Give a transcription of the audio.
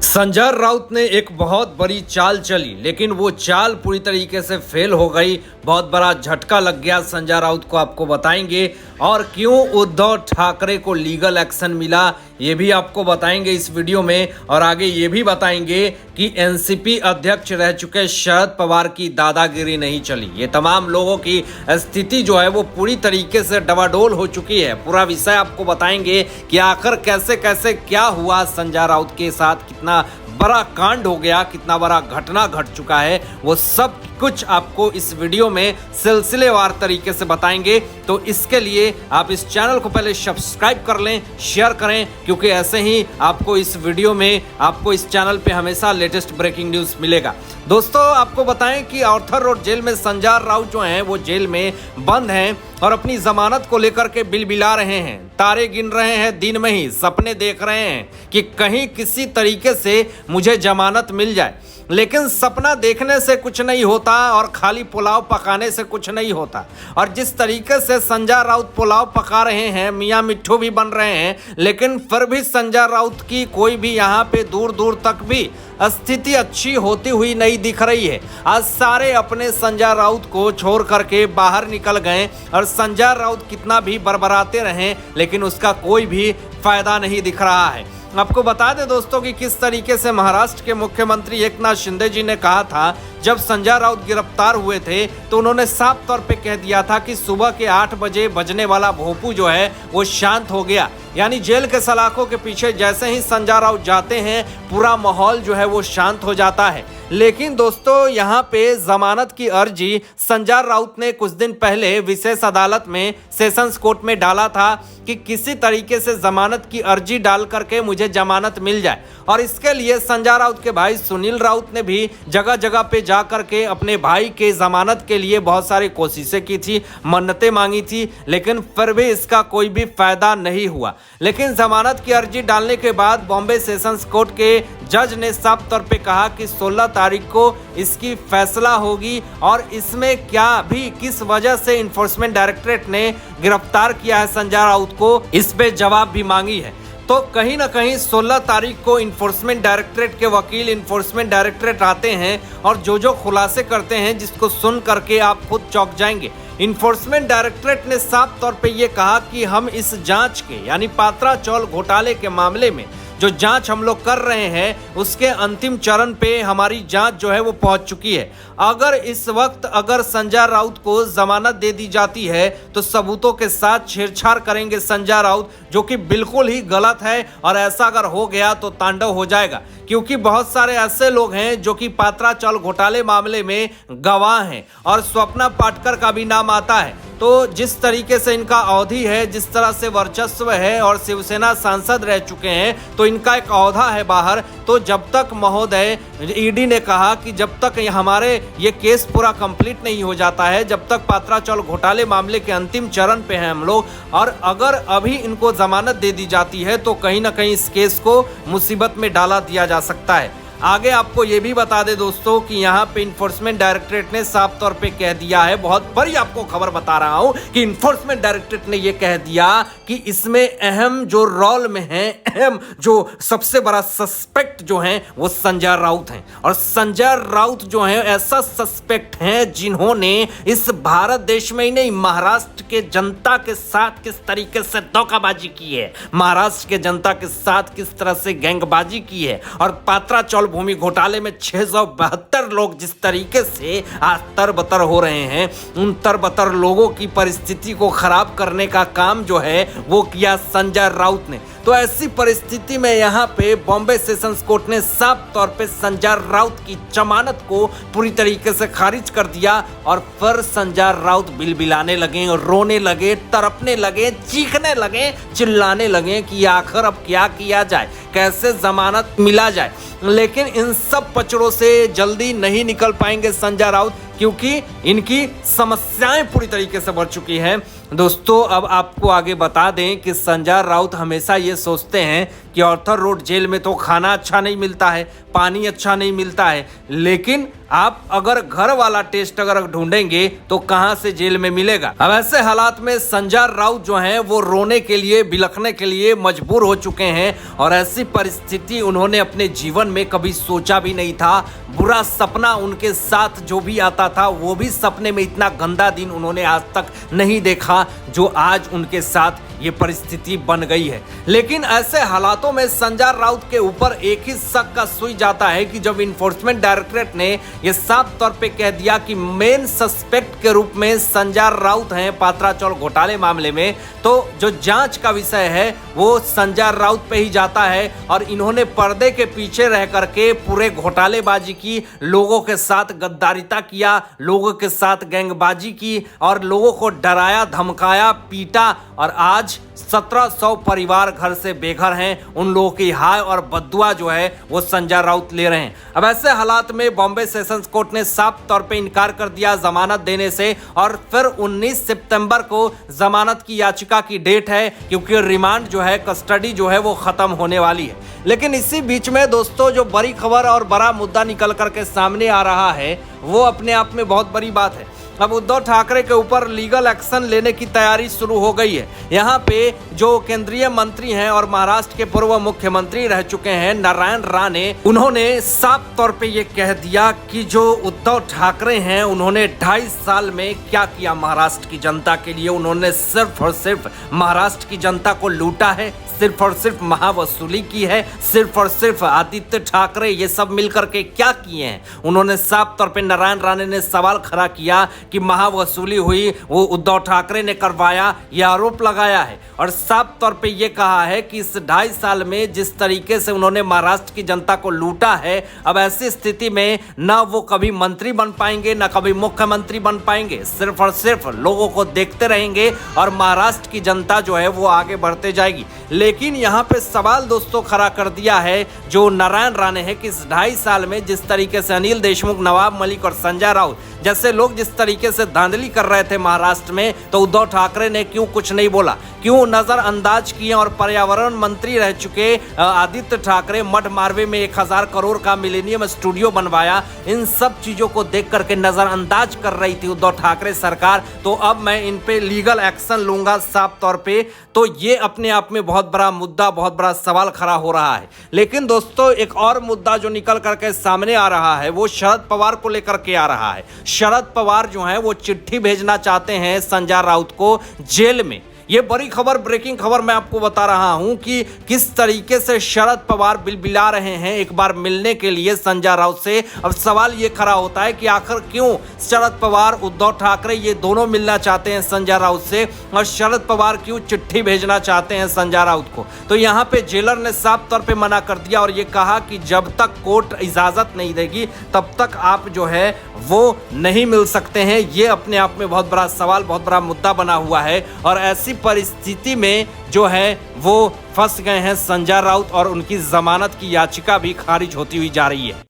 संजय राउत ने एक बहुत बड़ी चाल चली, लेकिन वो चाल पूरी तरीके से फेल हो गई। बहुत बड़ा झटका लग गया संजय राउत को, आपको बताएंगे। और क्यों उद्धव ठाकरे को लीगल एक्शन मिला ये भी आपको बताएंगे इस वीडियो में। और आगे ये भी बताएंगे कि एनसीपी अध्यक्ष रह चुके शरद पवार की दादागिरी नहीं चली। ये तमाम लोगों की स्थिति जो है वो पूरी तरीके से डवाडोल हो चुकी है। पूरा विषय आपको बताएंगे कि आखिर कैसे कैसे क्या हुआ संजय राउत के साथ, कितना बड़ा कांड हो गया, कितना बड़ा घटना घट चुका है, वो सब कुछ आपको इस वीडियो में सिलसिलेवार तरीके से बताएंगे। तो इसके लिए आप इस चैनल को पहले सब्सक्राइब कर लें, शेयर करें, क्योंकि ऐसे ही आपको इस वीडियो में, आपको इस चैनल पे हमेशा लेटेस्ट ब्रेकिंग न्यूज़ मिलेगा। दोस्तों आपको बताएं कि आर्थर रोड जेल में संजय राउत जो हैं वो जेल में बंद हैं और अपनी जमानत को लेकर के बिलबिला रहे हैं, तारे गिन रहे हैं, दिन में ही सपने देख रहे हैं कि कहीं किसी तरीके से मुझे जमानत मिल जाए। लेकिन सपना देखने से कुछ नहीं होता और खाली पुलाव पकाने से कुछ नहीं होता। और जिस तरीके से संजय राउत पुलाव पका रहे हैं, मियाँ मिट्ठू भी बन रहे हैं, लेकिन फिर भी संजय राउत की कोई भी यहाँ पे दूर दूर तक भी स्थिति अच्छी होती हुई नहीं दिख रही है। आज सारे अपने संजय राउत को छोड़ करके बाहर निकल गए और संजय राउत कितना भी बरबराते रहें, लेकिन उसका कोई भी फायदा नहीं दिख रहा है। आपको बता दें दोस्तों कि किस तरीके से महाराष्ट्र के मुख्यमंत्री एकनाथ शिंदे जी ने कहा था, जब संजय राउत गिरफ्तार हुए थे तो उन्होंने साफ तौर पे कह दिया था कि सुबह के 8 बजे बजने वाला भोंपू जो है वो शांत हो गया। यानी जेल के सलाखों के पीछे जैसे ही संजय राउत जाते हैं पूरा माहौल जो है वो शांत हो जाता है। लेकिन दोस्तों यहाँ पे जमानत की अर्जी संजय राउत ने कुछ दिन पहले विशेष अदालत में, सेशंस कोर्ट में डाला था कि किसी तरीके से जमानत की अर्जी डाल करके मुझे जमानत मिल जाए। और इसके लिए संजय राउत के भाई सुनील राउत ने भी जगह जगह पे जा करके अपने भाई के जमानत के लिए बहुत सारी कोशिशें की थी, मन्नतें मांगी थी, लेकिन फिर भी इसका कोई भी फायदा नहीं हुआ। लेकिन जमानत की अर्जी डालने के बाद बॉम्बे सेशंस कोर्ट के जज ने साफ तौर पे कहा कि 16 तारीख को इसकी फैसला होगी और इसमें क्या भी किस वजह से इन्फोर्समेंट डायरेक्टरेट ने गिरफ्तार किया है संजय राउत को, इस पे जवाब भी मांगी है। तो कहीं ना कहीं 16 तारीख को इन्फोर्समेंट डायरेक्टरेट के वकील इन्फोर्समेंट डायरेक्टरेट आते हैं और जो खुलासे करते हैं जिसको सुन करके आप खुद चौंक जाएंगे। इन्फोर्समेंट डायरेक्टरेट ने साफ तौर पे ये कहा कि हम इस जांच के, यानी पात्रा चौल घोटाले के मामले में जो जांच हम लोग कर रहे हैं उसके अंतिम चरण पे हमारी जांच जो है वो पहुंच चुकी है। अगर इस वक्त अगर संजय राउत को जमानत दे दी जाती है तो सबूतों के साथ छेड़छाड़ करेंगे संजय राउत, जो कि बिल्कुल ही गलत है। और ऐसा अगर हो गया तो तांडव हो जाएगा, क्योंकि बहुत सारे ऐसे लोग हैं जो कि पात्रा चौल घोटाले मामले में गवाह हैं और स्वप्ना पाटकर का भी नाम आता है। तो जिस तरीके से इनका अवधि है, जिस तरह से वर्चस्व है और शिवसेना सांसद रह चुके हैं, तो इनका एक औहदा है बाहर। तो जब तक महोदय ईडी ने कहा कि जब तक हमारे ये केस पूरा कंप्लीट नहीं हो जाता है, जब तक पात्रा चौल घोटाले मामले के अंतिम चरण पे हैं हम लोग, और अगर अभी इनको जमानत दे दी जाती है तो कहीं ना कहीं इस केस को मुसीबत में डाला दिया जा सकता है। आगे आपको ये भी बता दें दोस्तों कि यहाँ पे इन्फोर्समेंट डायरेक्टरेट ने साफ तौर पे कह दिया है, बहुत बड़ी आपको खबर बता रहा हूँ कि इन्फोर्समेंट डायरेक्टरेट ने ये कह दिया कि इसमें अहम जो रोल में है, अहम जो सबसे बड़ा सस्पेक्ट जो है वो संजय राउत हैं। और संजय राउत जो है ऐसा सस्पेक्ट हैं जिन्होंने इस भारत देश में ही नहीं, महाराष्ट्र के जनता के साथ किस तरीके से धोखाबाजी की है, महाराष्ट्र के जनता के साथ किस तरह से गैंगबाजी की है। और पात्रा चौल भूमि घोटाले में 672 लोग जिस तरीके से आज तरबतर हो रहे हैं, उन तरबतर लोगों की परिस्थिति को खराब करने का काम जो है वो किया संजय राउत ने। तो ऐसी परिस्थिति में यहाँ पे बॉम्बे सेशंस कोर्ट ने साफ तौर पे संजय राउत की जमानत को पूरी तरीके से खारिज कर दिया। और फिर संजय राउत बिलबिलाने लगे, रोने लगे, तड़पने लगे, चीखने लगे, चिल्लाने लगे कि आखिर अब क्या किया जाए, कैसे जमानत मिला जाए। लेकिन इन सब पचड़ों से जल्दी नहीं निकल पाएंगे संजय राउत, क्योंकि इनकी समस्याएं पूरी तरीके से बढ़ चुकी हैं। दोस्तों अब आपको आगे बता दें कि संजय राउत हमेशा ये सोचते हैं कि आर्थर रोड जेल में तो खाना अच्छा नहीं मिलता है, पानी अच्छा नहीं मिलता है, लेकिन आप अगर घर वाला टेस्ट अगर ढूंढेंगे तो कहां से जेल में मिलेगा। अब ऐसे हालात में संजय राउत जो हैं वो रोने के लिए, बिलखने के लिए मजबूर हो चुके हैं और ऐसी परिस्थिति उन्होंने अपने जीवन में कभी सोचा भी नहीं था। बुरा सपना उनके साथ जो भी आता था वो भी सपने में इतना गंदा दिन उन्होंने आज तक नहीं देखा जो आज उनके साथ ये परिस्थिति बन गई है। लेकिन ऐसे हालातों में संजय राउत के ऊपर एक ही शक का सुई जाता है कि जब इन्फोर्समेंट डायरेक्टरेट ने ये साफ तौर पे कह दिया कि मेन सस्पेक्ट के रूप में संजय राउत हैं पात्रा चौल घोटाले मामले में, तो जो जांच का विषय है वो संजय राउत पे ही जाता है और इन्होंने पर्दे के पीछे रह करके पूरे घोटालेबाजी की, लोगों के साथ गद्दारिता किया, लोगों के साथ गैंगबाजी की और लोगों को डराया, धमकाया, पीटा और आज 1700 परिवार घर से बेघर हैं। उन लोगों की हाय और बद्दुआ जो है वो संजय राउत ले रहे हैं। अब ऐसे हालात में बॉम्बे सेशंस कोर्ट ने साफ तौर पे इनकार कर दिया जमानत देने से और फिर 19 सितंबर को जमानत की याचिका की डेट है, क्योंकि रिमांड जो है, कस्टडी जो है वो खत्म होने वाली है। लेकिन इसी बीच में दोस्तों जो बड़ी खबर और बड़ा मुद्दा निकल करके सामने आ रहा है वो अपने आप में बहुत बड़ी बात है। अब उद्धव ठाकरे के ऊपर लीगल एक्शन लेने की तैयारी शुरू हो गई है। यहाँ पे जो केंद्रीय मंत्री हैं और महाराष्ट्र के पूर्व मुख्यमंत्री रह चुके हैं नारायण राणे, उन्होंने साफ तौर पे ये कह दिया कि जो उद्धव ठाकरे हैं उन्होंने 2.5 साल में क्या किया महाराष्ट्र की जनता के लिए। उन्होंने सिर्फ और सिर्फ महाराष्ट्र की जनता को लूटा है, सिर्फ और सिर्फ महावसूली की है, सिर्फ और सिर्फ आदित्य ठाकरे ये सब मिलकर के क्या किए हैं। उन्होंने साफ तौर पे नारायण राणे ने सवाल खड़ा किया कि महावसूली हुई वो उद्धव ठाकरे ने करवाया, ये आरोप लगाया है और साफ तौर पे ये कहा है कि इस 2.5 साल में जिस तरीके से उन्होंने महाराष्ट्र की जनता को लूटा है, अब ऐसी स्थिति में ना वो कभी मंत्री बन पाएंगे ना कभी मुख्यमंत्री बन पाएंगे, सिर्फ और सिर्फ लोगों को देखते रहेंगे और महाराष्ट्र की जनता जो है वो आगे बढ़ते जाएगी। लेकिन यहाँ पे सवाल दोस्तों खड़ा कर दिया है जो नारायण राणे है कि इस 2.5 साल में जिस तरीके से अनिल देशमुख, नवाब मलिक और संजय राउत जैसे लोग जिस तरीके से धांधली कर रहे थे महाराष्ट्र में, तो उद्धव ठाकरे ने क्यों कुछ नहीं बोला, क्यों नजरअंदाज किए। और पर्यावरण मंत्री रह चुके आदित्य ठाकरे मठ मारवे में 1000 करोड़ का मिलेनियम स्टूडियो बनवाया, इन सब चीजों को देख करके नजरअंदाज कर रही थी उद्धव ठाकरे सरकार। तो अब मैं इन पे लीगल एक्शन लूंगा साफ तौर पे। तो ये अपने आप में बहुत बड़ा मुद्दा, बहुत बड़ा सवाल खड़ा हो रहा है। लेकिन दोस्तों एक और मुद्दा जो निकल करके सामने आ रहा है वो शरद पवार को लेकर के आ रहा है। शरद पवार जो है वो चिट्ठी भेजना चाहते हैं संजय राउत को जेल में। ये बड़ी खबर, ब्रेकिंग खबर मैं आपको बता रहा हूं कि किस तरीके से शरद पवार बिलबिला रहे हैं एक बार मिलने के लिए संजय राउत से। अब सवाल ये खड़ा होता है कि आखिर क्यों शरद पवार, उद्धव ठाकरे ये दोनों मिलना चाहते हैं संजय राउत से और शरद पवार क्यों चिट्ठी भेजना चाहते हैं संजय राउत को। तो यहाँ पे जेलर ने साफ तौर पे मना कर दिया और ये कहा कि जब तक कोर्ट इजाजत नहीं देगी तब तक आप जो है वो नहीं मिल सकते हैं। ये अपने आप में बहुत बड़ा सवाल, बहुत बड़ा मुद्दा बना हुआ है और ऐसी परिस्थिति में जो है वो फंस गए हैं संजय राउत और उनकी जमानत की याचिका भी खारिज होती हुई जा रही है।